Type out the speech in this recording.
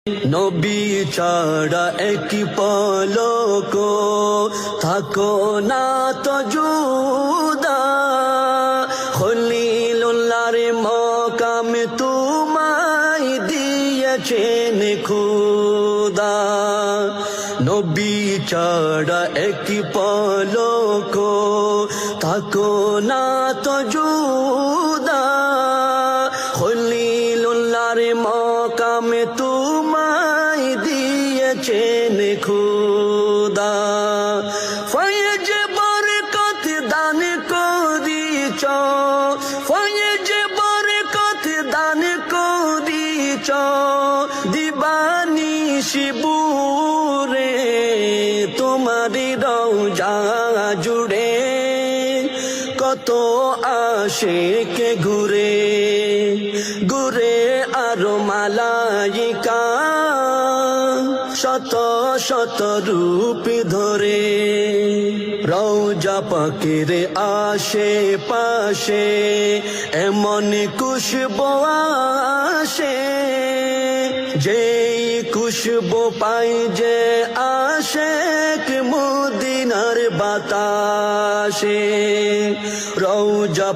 নবী ছাড়া এক পলক থাকো না তো জুদা, খলিলুল্লাহর মকাম তোমায় দিয়েছেন খুদা। নবী ছাড়া এক পলক থাকো না তো জুদা, খলিলুল্লাহর মকাম তোমায় দিয়েছেন খুদা। ফয়েজ বরকত দান করিছ, ফয়েজ বরকত দান করিছ, দিবানিশি বুরে তোমারি রওজা জুড়ে কত আশিক ঘুরে ঘুরে আরো মালাইকা শত শত রূপ ধরে। রওজা পাকের আশেপাশে এমন খুশবু আসে, যেই খুশবু পাই যে আশিক মদিনার বাতাসে। রওজা